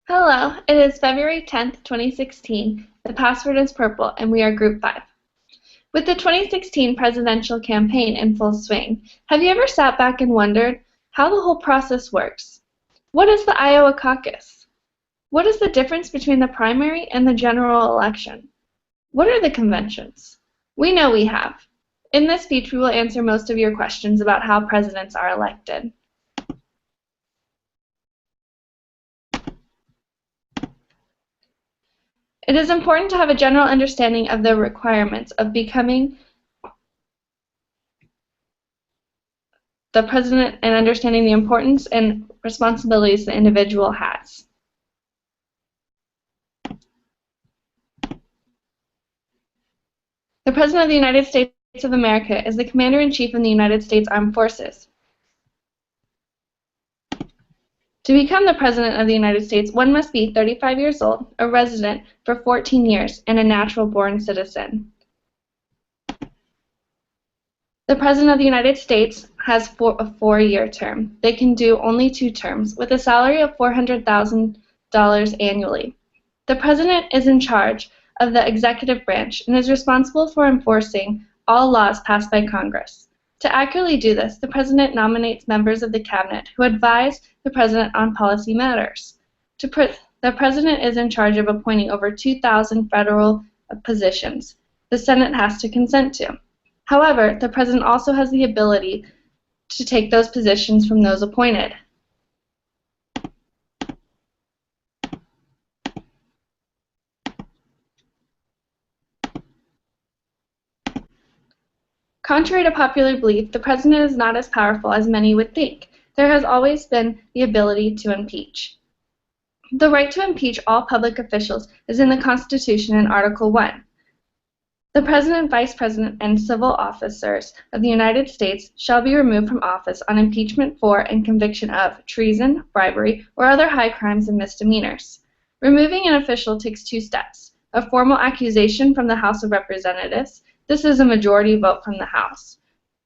Hello, it is February 10th, 2016. The password is purple, and we are Group 5. With the 2016 presidential campaign in full swing, have you ever sat back and wondered how the whole process works? What is the Iowa caucus? What is the difference between the primary and the general election? What are the conventions? We know we have. In this speech, we will answer most of your questions about how presidents are elected. It is important to have a general understanding of the requirements of becoming the president and understanding the importance and responsibilities the individual has. The President of the United States of America is the Commander-in-Chief of the United States Armed Forces. To become the President of the United States, one must be 35 years old, a resident for 14 years, and a natural-born citizen. The President of the United States has a four-year term. They can do only 2 terms, with a salary of $400,000 annually. The President is in charge of the executive branch and is responsible for enforcing all laws passed by Congress. To accurately do this, the President nominates members of the Cabinet who advise the President on policy matters. The President is in charge of appointing over 2,000 federal positions the Senate has to consent to. However, the President also has the ability to take those positions from those appointed. Contrary to popular belief, the President is not as powerful as many would think. There has always been the ability to impeach. The right to impeach all public officials is in the Constitution in Article 1. The President, Vice President, and civil officers of the United States shall be removed from office on impeachment for and conviction of treason, bribery, or other high crimes and misdemeanors. Removing an official takes 2 steps: a formal accusation from the House of Representatives, this is a majority vote from the House,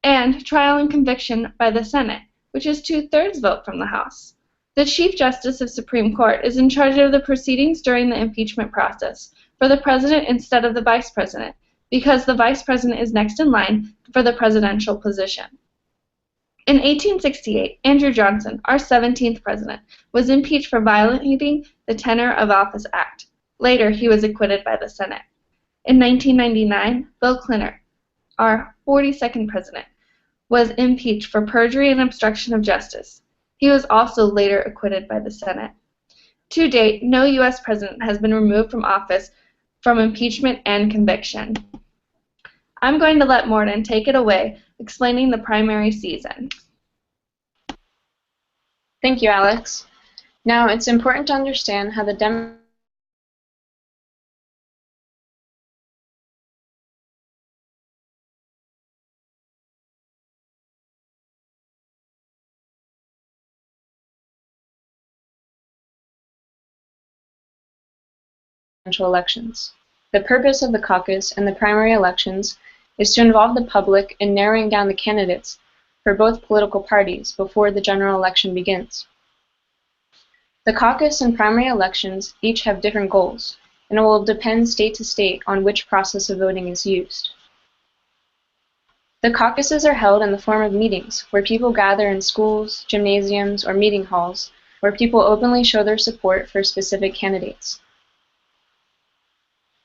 and trial and conviction by the Senate, which is 2/3 vote from the House. The Chief Justice of Supreme Court is in charge of the proceedings during the impeachment process for the President instead of the Vice President, because the Vice President is next in line for the presidential position. In 1868, Andrew Johnson, our 17th President, was impeached for violating the Tenure of Office Act. Later, he was acquitted by the Senate. In 1999, Bill Clinton, our 42nd President, was impeached for perjury and obstruction of justice. He was also later acquitted by the Senate. To date, no U.S. President has been removed from office from impeachment and conviction. I'm going to let Morton take it away, explaining the primary season. Thank you, Alex. Now, it's important to understand how the presidential elections. The purpose of the caucus and the primary elections is to involve the public in narrowing down the candidates for both political parties before the general election begins. The caucus and primary elections each have different goals, and it will depend state to state on which process of voting is used. The caucuses are held in the form of meetings where people gather in schools, gymnasiums, or meeting halls where people openly show their support for specific candidates.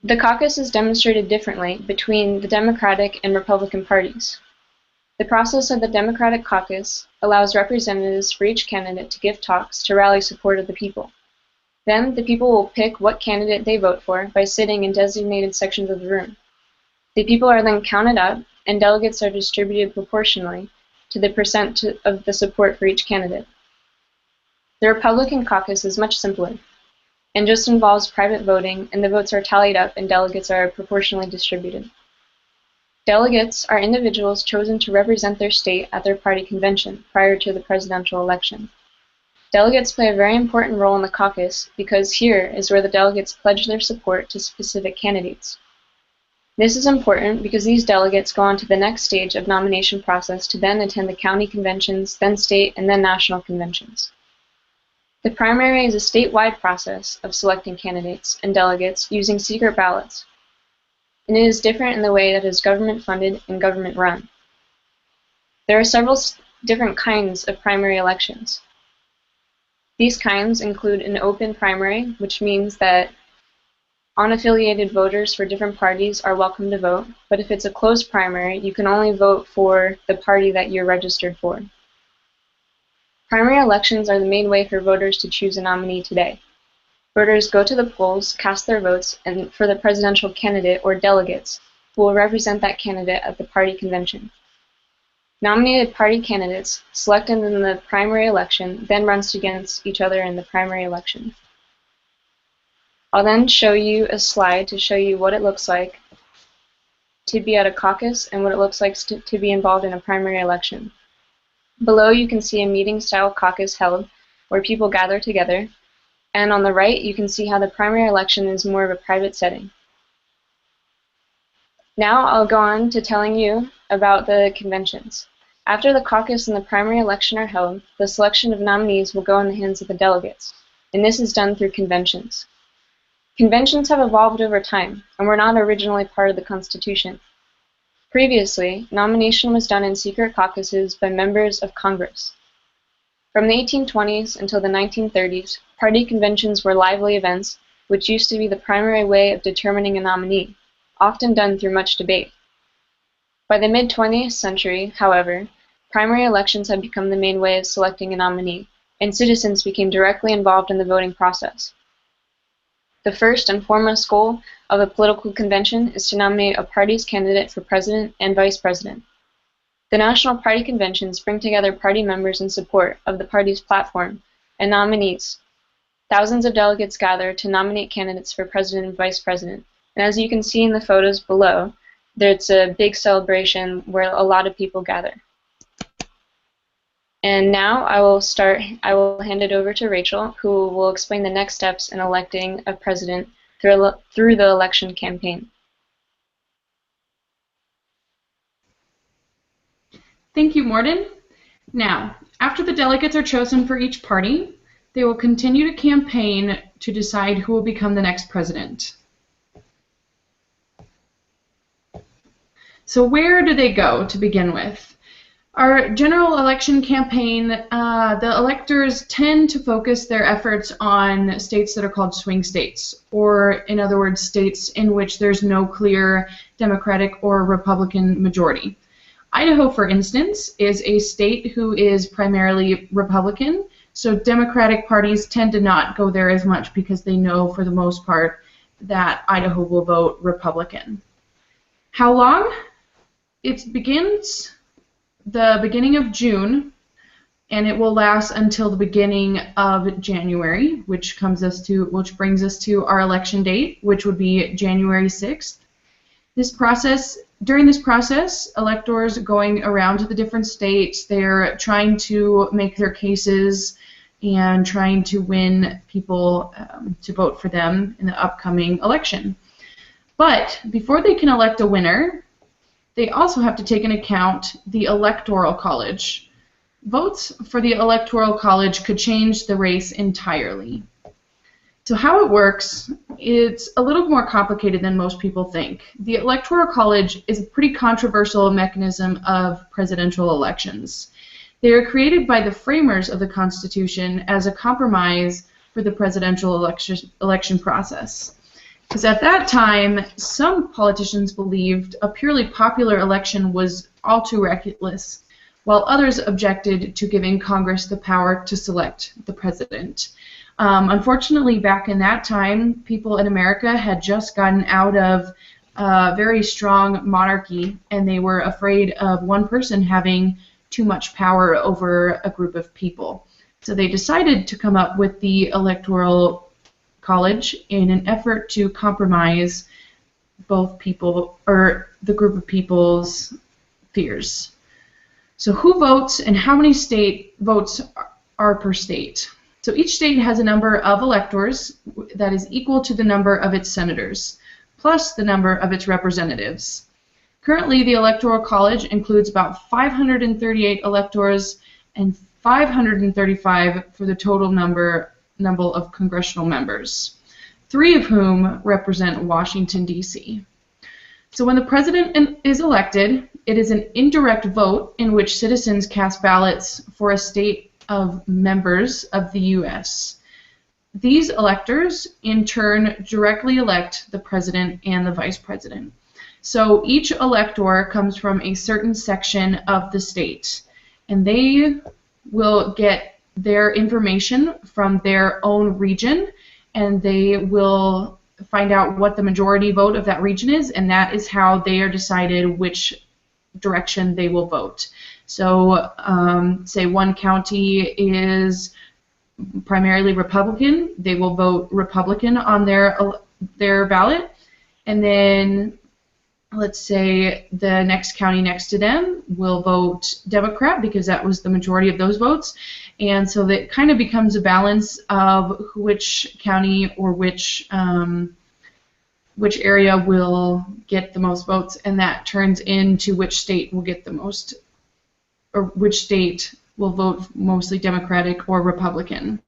The caucus is demonstrated differently between the Democratic and Republican parties. The process of the Democratic caucus allows representatives for each candidate to give talks to rally support of the people. Then, the people will pick what candidate they vote for by sitting in designated sections of the room. The people are then counted up, and delegates are distributed proportionally to the percent of the support for each candidate. The Republican caucus is much simpler and just involves private voting, and the votes are tallied up and delegates are proportionally distributed. Delegates are individuals chosen to represent their state at their party convention prior to the presidential election. Delegates play a very important role in the caucus because here is where the delegates pledge their support to specific candidates. This is important because these delegates go on to the next stage of nomination process to then attend the county conventions, then state, and then national conventions. The primary is a statewide process of selecting candidates and delegates using secret ballots, and it is different in the way that it is government-funded and government-run. There are several different kinds of primary elections. These kinds include an open primary, which means that unaffiliated voters for different parties are welcome to vote, but if it's a closed primary, you can only vote for the party that you're registered for. Primary elections are the main way for voters to choose a nominee today. Voters go to the polls, cast their votes, and for the presidential candidate or delegates who will represent that candidate at the party convention. Nominated party candidates selected in the primary election then runs against each other in the primary election. I'll then show you a slide to show you what it looks like to be at a caucus and what it looks like to be involved in a primary election. Below you can see a meeting-style caucus held where people gather together, and on the right you can see how the primary election is more of a private setting. Now I'll go on to telling you about the conventions. After the caucus and the primary election are held, the selection of nominees will go in the hands of the delegates, and this is done through conventions. Conventions have evolved over time and were not originally part of the Constitution. Previously, nomination was done in secret caucuses by members of Congress. From the 1820s until the 1930s, party conventions were lively events which used to be the primary way of determining a nominee, often done through much debate. By the mid-20th century, however, primary elections had become the main way of selecting a nominee, and citizens became directly involved in the voting process. The first and foremost goal of a political convention is to nominate a party's candidate for president and vice president. The national party conventions bring together party members in support of the party's platform and nominees. Thousands of delegates gather to nominate candidates for president and vice president, and as you can see in the photos below, there's a big celebration where a lot of people gather. And now I will hand it over to Rachel, who will explain the next steps in electing a president through the election campaign. Thank you, Morden. Now, after the delegates are chosen for each party, they will continue to campaign to decide who will become the next president. So where do they go to begin with? Our general election campaign, the electors tend to focus their efforts on states that are called swing states, or in other words, states in which there's no clear Democratic or Republican majority. Idaho, for instance, is a state who is primarily Republican, so Democratic parties tend to not go there as much because they know for the most part that Idaho will vote Republican. How long? It begins the beginning of June, and it will last until the beginning of January, which brings us to our election date, which would be January 6th. During this process, electors going around to the different states, they're trying to make their cases and trying to win people to vote for them in the upcoming election. But before they can elect a winner, they also have to take into account the Electoral College. Votes for the Electoral College could change the race entirely. So how it works, it's a little more complicated than most people think. The Electoral College is a pretty controversial mechanism of presidential elections. They were created by the framers of the Constitution as a compromise for the presidential election process. Because at that time, some politicians believed a purely popular election was all too reckless, while others objected to giving Congress the power to select the president. Unfortunately, back in that time, people in America had just gotten out of a very strong monarchy, and they were afraid of one person having too much power over a group of people. So they decided to come up with the Electoral College in an effort to compromise both people, or the group of people's fears. So who votes and how many state votes are per state? So each state has a number of electors that is equal to the number of its senators, plus the number of its representatives. Currently, the Electoral College includes about 538 electors and 535 for the total number number of congressional members, 3 of whom represent Washington, D.C. So when the president is elected, it is an indirect vote in which citizens cast ballots for a state of members of the U.S. These electors, in turn, directly elect the president and the vice president. So each elector comes from a certain section of the state, and they will get their information from their own region, and they will find out what the majority vote of that region is, and that is how they are decided which direction they will vote. So say one county is primarily Republican, they will vote Republican on their ballot, and then let's say the next county next to them will vote Democrat because that was the majority of those votes, and so that kind of becomes a balance of which county or which area will get the most votes, and that turns into which state will get the most, or which state will vote mostly Democratic or Republican.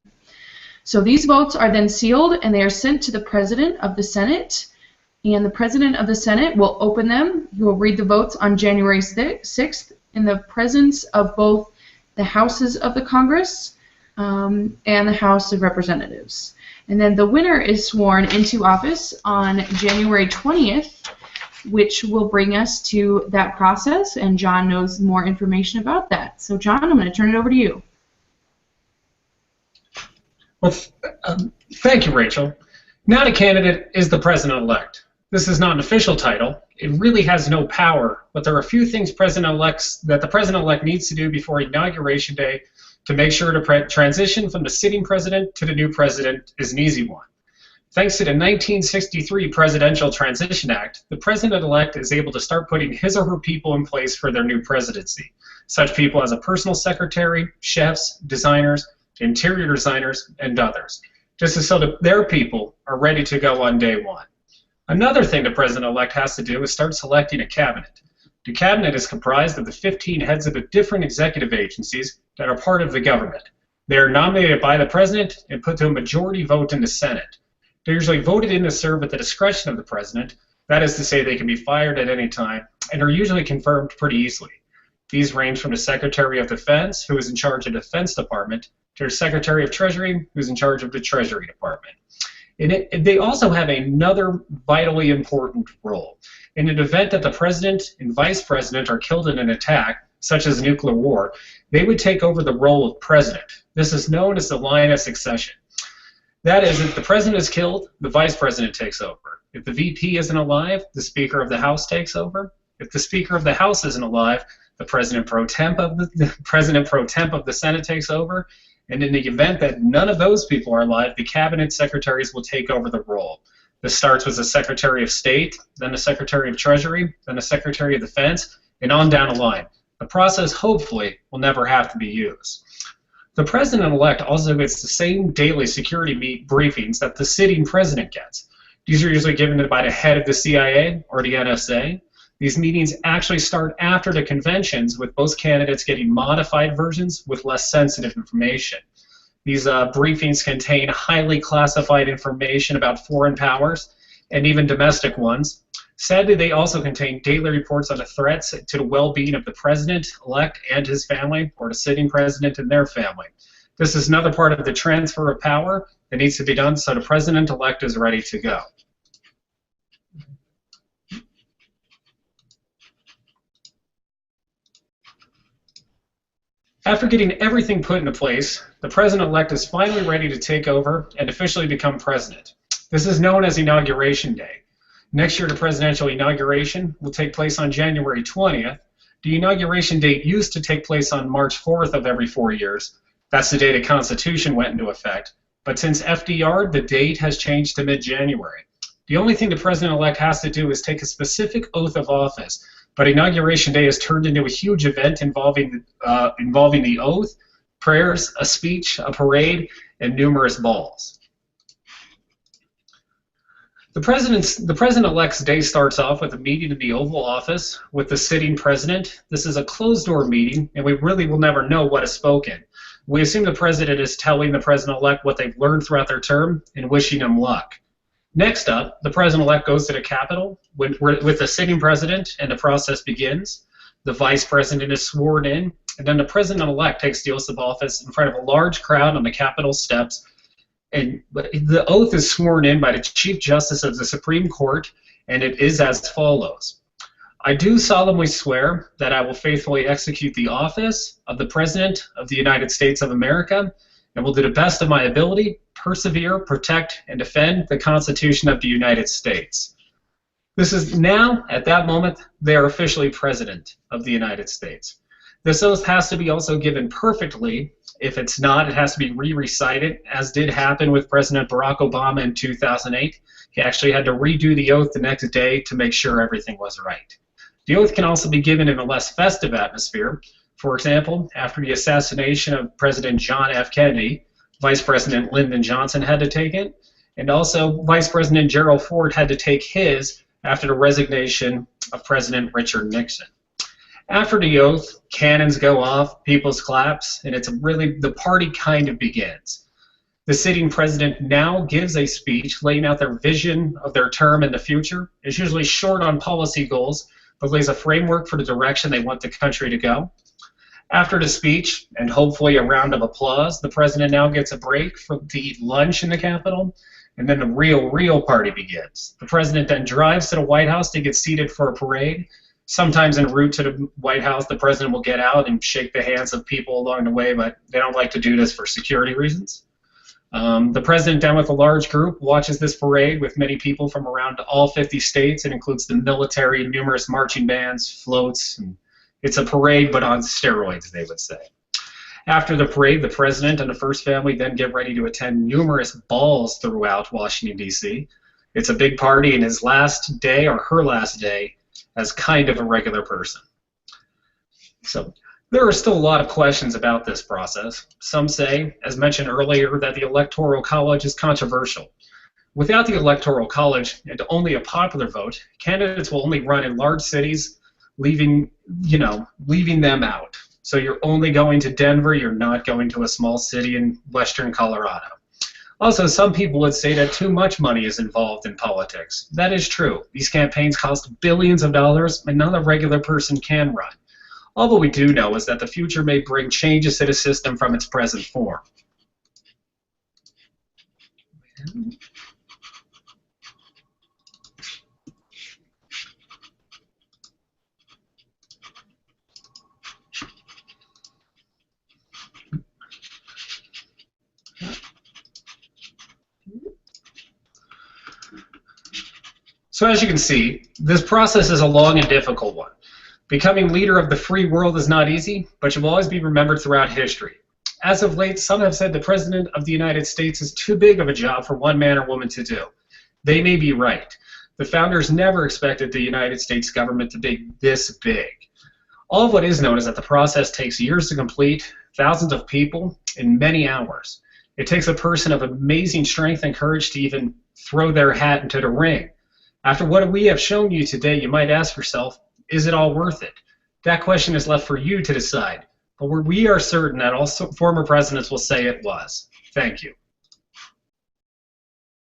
So these votes are then sealed and they are sent to the President of the Senate, and the President of the Senate will open them. He will read the votes on January 6th in the presence of both the houses of the Congress and the House of Representatives. And then the winner is sworn into office on January 20th, which will bring us to that process, and John knows more information about that. So John, I'm going to turn it over to you. Well, thank you, Rachel. Not a candidate is the president-elect. This is not an official title. It really has no power, but there are a few things that the president-elect needs to do before Inauguration Day to make sure to transition from the sitting president to the new president is an easy one. Thanks to the 1963 Presidential Transition Act, the president-elect is able to start putting his or her people in place for their new presidency. Such people as a personal secretary, chefs, designers, interior designers, and others, just so that their people are ready to go on day one. Another thing the president-elect has to do is start selecting a cabinet. The cabinet is comprised of the 15 heads of the different executive agencies that are part of the government. They are nominated by the president and put to a majority vote in the Senate. They're usually voted in to serve at the discretion of the president. That is to say, they can be fired at any time, and are usually confirmed pretty easily. These range from the Secretary of Defense, who is in charge of the Defense Department, to the Secretary of Treasury, who's in charge of the Treasury Department. They also have another vitally important role. In an event that the president and vice president are killed in an attack, such as a nuclear war, they would take over the role of president. This is known as the line of succession. That is, if the president is killed, the vice president takes over. If the VP isn't alive, the Speaker of the House takes over. If the Speaker of the House isn't alive, the President pro temp of the Senate takes over. And in the event that none of those people are alive, the cabinet secretaries will take over the role. This starts with the Secretary of State, then the Secretary of Treasury, then the Secretary of Defense, and on down the line. The process, hopefully, will never have to be used. The president-elect also gets the same daily security briefings that the sitting president gets. These are usually given by the head of the CIA or the NSA. These meetings actually start after the conventions, with most candidates getting modified versions with less sensitive information. These briefings contain highly classified information about foreign powers and even domestic ones. Sadly, they also contain daily reports on the threats to the well-being of the president-elect and his family, or the sitting president and their family. This is another part of the transfer of power that needs to be done so the president-elect is ready to go. After getting everything put into place, the president-elect is finally ready to take over and officially become president. This is known as Inauguration Day. Next year, the presidential inauguration will take place on January 20th. The inauguration date used to take place on March 4th of every 4 years. That's the day the Constitution went into effect. But since FDR, the date has changed to mid-January. The only thing the president-elect has to do is take a specific oath of office. But Inauguration Day has turned into a huge event involving the oath, prayers, a speech, a parade, and numerous balls. The president-elect's day starts off with a meeting in the Oval Office with the sitting president. This is a closed-door meeting, and we really will never know what is spoken. We assume the president is telling the president-elect what they've learned throughout their term and wishing him luck. Next up, the president-elect goes to the Capitol with the sitting president, and the process begins. The vice president is sworn in, and then the president-elect takes the oath of office in front of a large crowd on the Capitol steps. And the oath is sworn in by the Chief Justice of the Supreme Court, and it is as follows. I do solemnly swear that I will faithfully execute the office of the President of the United States of America and will to the best of my ability persevere, protect, and defend the Constitution of the United States. This is now, at that moment, they are officially President of the United States. This oath has to be also given perfectly. If it's not, it has to be re-recited, as did happen with President Barack Obama in 2008. He actually had to redo the oath the next day to make sure everything was right. The oath can also be given in a less festive atmosphere. For example, after the assassination of President John F. Kennedy, Vice President Lyndon Johnson had to take it, and also Vice President Gerald Ford had to take his after the resignation of President Richard Nixon. After the oath, cannons go off, people's claps, and it's really, the party kind of begins. The sitting president now gives a speech laying out their vision of their term in the future. It's usually short on policy goals, but lays a framework for the direction they want the country to go. After the speech, and hopefully a round of applause, the president now gets a break to eat lunch in the Capitol, and then the real party begins. The president then drives to the White House to get seated for a parade. Sometimes en route to the White House, the president will get out and shake the hands of people along the way, but they don't like to do this for security reasons. The president, then with a large group, watches this parade with many people from around all 50 states. It includes the military, numerous marching bands, floats, and it's a parade but on steroids, they would say. After the parade, the president and the First Family then get ready to attend numerous balls throughout Washington, D.C. It's a big party, and his last day, or her last day, as kind of a regular person. So there are still a lot of questions about this process. Some say, as mentioned earlier, that the Electoral College is controversial. Without the Electoral College and only a popular vote, candidates will only run in large cities, leaving them out. So you're only going to Denver, you're not going to a small city in western Colorado. Also, some people would say that too much money is involved in politics. That is true. These campaigns cost billions of dollars, and not a regular person can run. All that we do know is that the future may bring changes to the system from its present form. So as you can see, this process is a long and difficult one. Becoming leader of the free world is not easy, but you'll always be remembered throughout history. As of late, some have said the President of the United States is too big of a job for one man or woman to do. They may be right. The founders never expected the United States government to be this big. All of what is known is that the process takes years to complete, thousands of people, and many hours. It takes a person of amazing strength and courage to even throw their hat into the ring. After what we have shown you today, you might ask yourself, is it all worth it? That question is left for you to decide, but we are certain that all former presidents will say it was. Thank you.